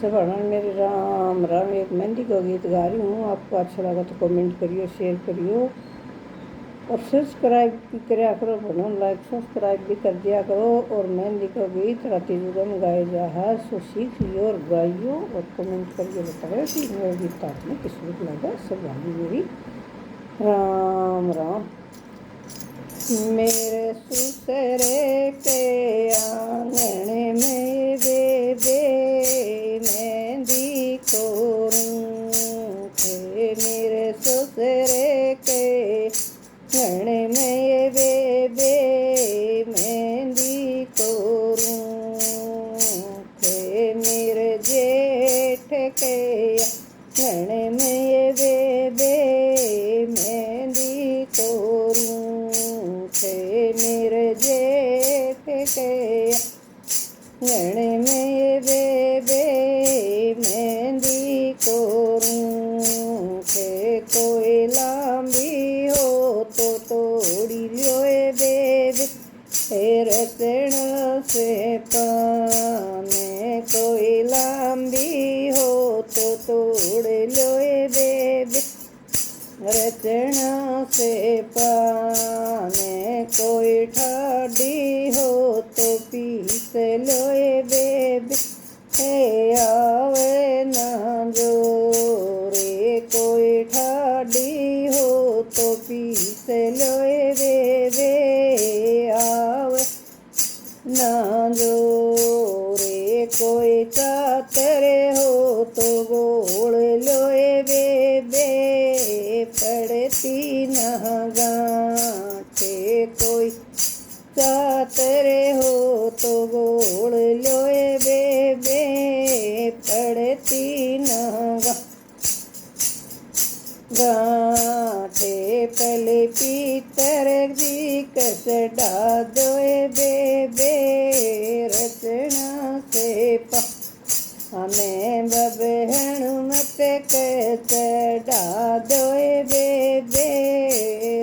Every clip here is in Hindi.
से पढ़ना मेरे राम राम। एक मेहंदी का गीत गा रही हूँ। आपको अच्छा लगा तो कमेंट करियो, शेयर करियो और सब्सक्राइब भी कराया करो। भनो लाइक सब्सक्राइब भी कर दिया करो। और मेहंदी का गीत राती जुगम गाया जा है, सो सीख लियो और गाइयो और कमेंट करके बताओ कि मेरा गीत आपने किस रूप लगा। सब वाली मेरी राम राम। मेरे सुसरे के आंगन में बेबे मेहंदी कोरूं थे। मेरे सुसरे के आंगन में बेबे मेहंदी कोरूं थे। मेरे जेठ के आंगन में बेबे मेहंदी कोरूं थे। मेरे जेठ के आंगन में बेबे मेहंदी कोरूं थे। कोई लांबी हो तो तोड़ी लियो बेबे रचना से पाने। कोई लांबी हो तो तोड़ लियो बेबे रचना से पाने। कोई ठाडी हो तो पीस लोए बेबे आवे ना जोरे। कोई ठाडी हो तो पीस लोए बेबे आवे ना जोरे। कोई चातरे हो तो गोल लोए बेबे पड़ती ना गांठे। कोई चातरे हो तो गोल लोए बेबे पड़ती ना गांठे। पले पीतर दी कसडा दोए बेबे रचना से पा हमें बबहण मत चढ़ा दोए बेबे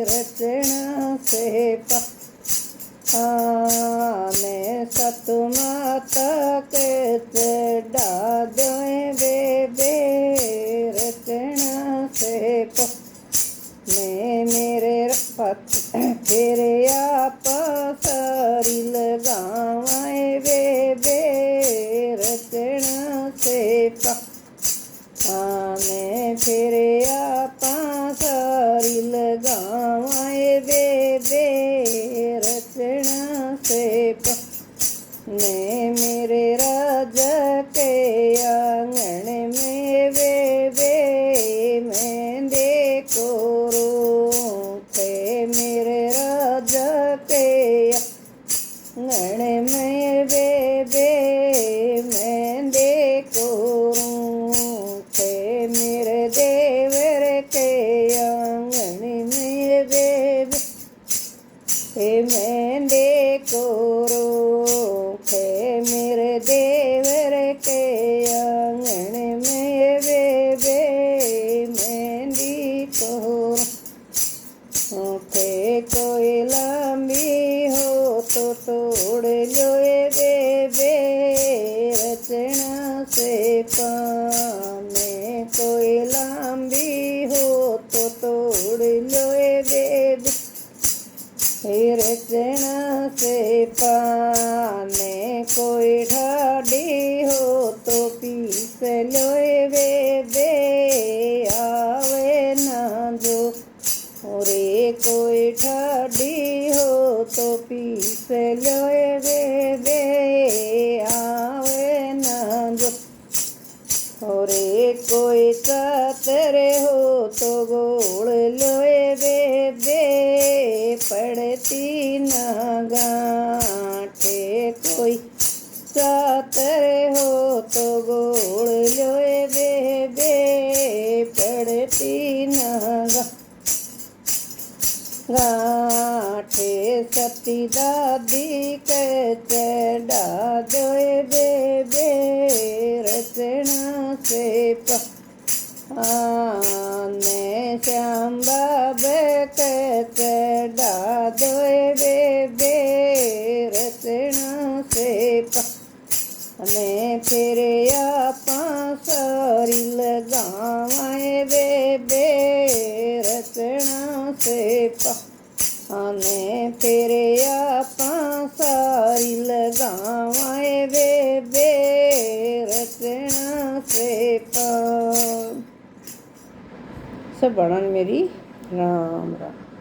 रचना से पा हमें सत माता के चढ़ा दोए बेबे रचना से पा। मैं मेरे पत तेरे आप सारी लगावाए बेबे रचना से पा। मैं फिर आपा सारी लगावाए बेबे रचना से पा। मैं मेरे राजा के आंगन में बेबे मेहंदी कोरूं थे। मेरे राजा के आंगन में बेबे मेहंदी कोरूं थे। मेरे देवर के आंगन में बेबे मेहंदी कोरूं थे। मेरे देवर के आंगन में बेबे मेहंदी कोरूं थे। कोई लांबी हो तो तोड़ लोए बेबे रचना से पाने। कोई लांबी हो तो तोड़ लोए बेबे रचना से पाने। कोई ठाडी हो तो पीस लोए बेबे आवे ना जो रे। कोई ठाडी हो तो पीस लोए बेबे आवे ना जो रे। कोई चातरे हो तो गोल लोए बेबे पड़ती ना गांठे। कोई चातरे हो तो गोल लोए बेबे पड़ती ना गांठे। सती दादी के चढ़ा दोए बेबे रचना से पा। ने श्याम बाबे के चढ़ा दोए बेबे रचना से पा। मैं फिर आपा आने तेरे आपा सारी लगावाए बेबे रचना से पा। सब बड़न मेरी राम राम।